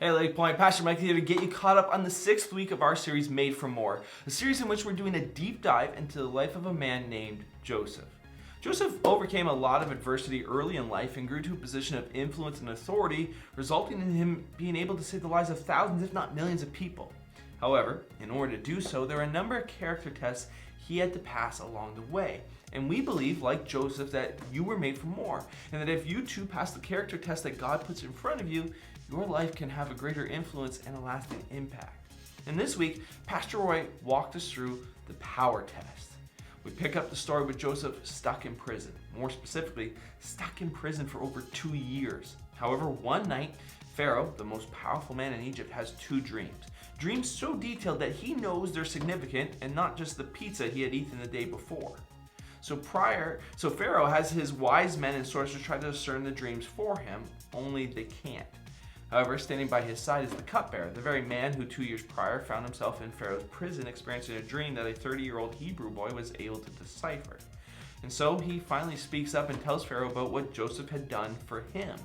Hey Lake Point, Pastor Mike here to get you caught up on the 6th week of our series Made for More, a series in which we're doing a deep dive into the life of a man named Joseph. Joseph overcame a lot of adversity early in life and grew to a position of influence and authority, resulting in him being able to save the lives of thousands, if not millions of people. However, in order to do so, there are a number of character tests he had to pass along the way. And we believe, like Joseph, that you were made for more, and that if you too pass the character test that God puts in front of you, your life can have a greater influence and a lasting impact. And this week, Pastor Roy walked us through the power test. We pick up the story with Joseph stuck in prison. More specifically, stuck in prison for over 2 years. However, one night, Pharaoh, the most powerful man in Egypt, has 2 dreams. Dreams so detailed that he knows they're significant and not just the pizza he had eaten the day before. So Pharaoh has his wise men and sorcerers try to discern the dreams for him, only they can't. However, standing by his side is the cupbearer, the very man who 2 years prior found himself in Pharaoh's prison experiencing a dream that a 30-year-old Hebrew boy was able to decipher. And so he finally speaks up and tells Pharaoh about what Joseph had done for him.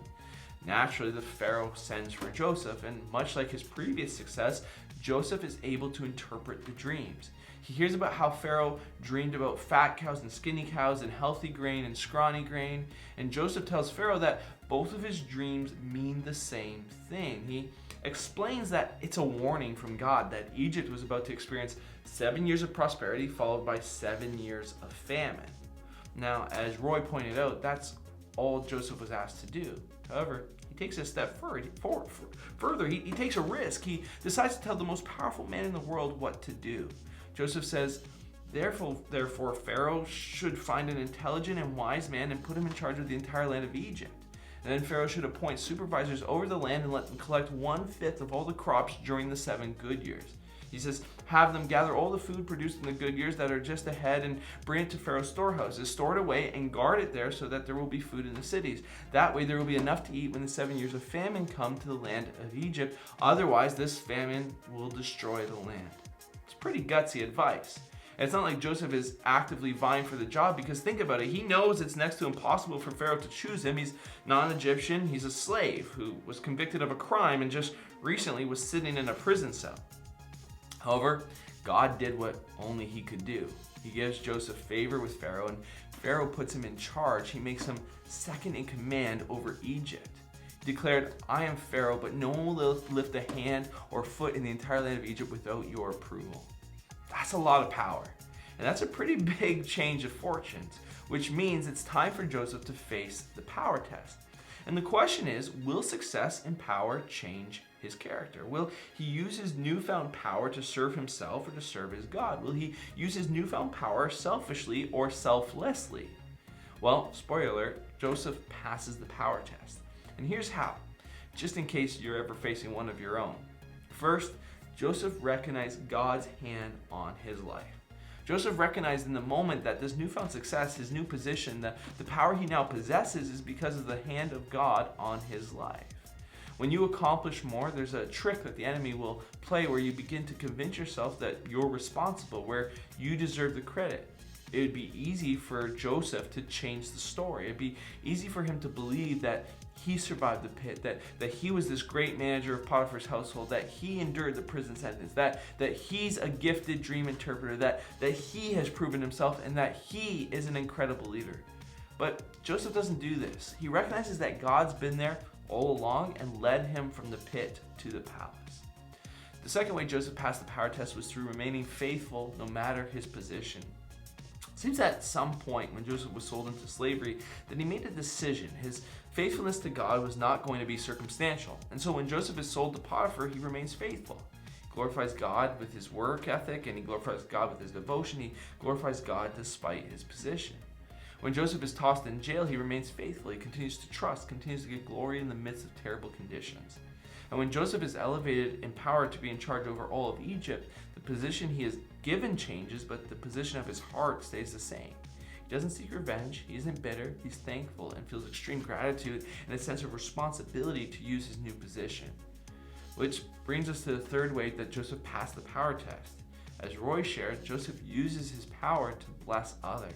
Naturally, the Pharaoh sends for Joseph, and much like his previous success, Joseph is able to interpret the dreams. He hears about how Pharaoh dreamed about fat cows and skinny cows and healthy grain and scrawny grain, and Joseph tells Pharaoh that both of his dreams mean the same thing. He explains that it's a warning from God that Egypt was about to experience 7 years of prosperity followed by 7 years of famine. Now, as Roy pointed out, that's all Joseph was asked to do. However, he takes a step further. He takes a risk. He decides to tell the most powerful man in the world what to do. Joseph says, Therefore, Pharaoh should find an intelligent and wise man and put him in charge of the entire land of Egypt. And then Pharaoh should appoint supervisors over the land and let them collect 1/5 of all the crops during the 7 good years. He says, have them gather all the food produced in the good years that are just ahead and bring it to Pharaoh's storehouses, store it away and guard it there so that there will be food in the cities. That way there will be enough to eat when the 7 years of famine come to the land of Egypt. Otherwise, this famine will destroy the land. It's pretty gutsy advice. And it's not like Joseph is actively vying for the job, because think about it, he knows it's next to impossible for Pharaoh to choose him. He's not an Egyptian, he's a slave who was convicted of a crime and just recently was sitting in a prison cell. However, God did what only he could do. He gives Joseph favor with Pharaoh, and Pharaoh puts him in charge. He makes him second in command over Egypt. He declared, I am Pharaoh, but no one will lift a hand or foot in the entire land of Egypt without your approval. That's a lot of power. And that's a pretty big change of fortunes, which means it's time for Joseph to face the power test. And the question is, will success and power change his character? Will he use his newfound power to serve himself or to serve his God? Will he use his newfound power selfishly or selflessly? Well, spoiler alert, Joseph passes the power test. And here's how, just in case you're ever facing one of your own. First, Joseph recognized God's hand on his life. Joseph recognized in the moment that this newfound success, his new position, the power he now possesses is because of the hand of God on his life. When you accomplish more, there's a trick that the enemy will play where you begin to convince yourself that you're responsible, where you deserve the credit. It would be easy for Joseph to change the story. It'd be easy for him to believe that he survived the pit, that he was this great manager of Potiphar's household, that he endured the prison sentence, that he's a gifted dream interpreter, that he has proven himself, and that he is an incredible leader. But Joseph doesn't do this. He recognizes that God's been there all along and led him from the pit to the palace. The second way Joseph passed the power test was through remaining faithful no matter his position. It seems at some point when Joseph was sold into slavery that he made a decision. His faithfulness to God was not going to be circumstantial. And so when Joseph is sold to Potiphar, he remains faithful. He glorifies God with his work ethic, and he glorifies God with his devotion. He glorifies God despite his position. When Joseph is tossed in jail, he remains faithful. He continues to trust, continues to get glory in the midst of terrible conditions. And when Joseph is elevated in power to be in charge over all of Egypt, the position he is given changes, but the position of his heart stays the same. He doesn't seek revenge, he isn't bitter, he's thankful and feels extreme gratitude and a sense of responsibility to use his new position. Which brings us to the third way that Joseph passed the power test. As Roy shared, Joseph uses his power to bless others.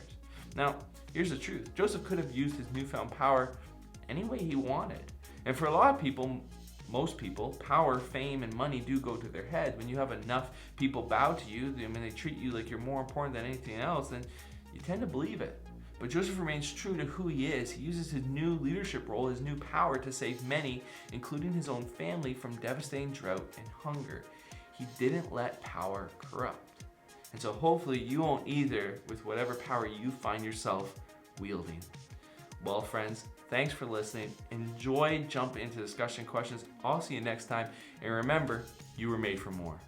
Now, here's the truth. Joseph could have used his newfound power any way he wanted. And for a lot of people, most people, power, fame, and money do go to their head. When you have enough people bow to you, I mean, they treat you like you're more important than anything else, then you tend to believe it. But Joseph remains true to who he is. He uses his new leadership role, his new power, to save many, including his own family, from devastating drought and hunger. He didn't let power corrupt. And so hopefully you won't either with whatever power you find yourself wielding. Well, friends, thanks for listening. Enjoy jumping into discussion questions. I'll see you next time. And remember, you were made for more.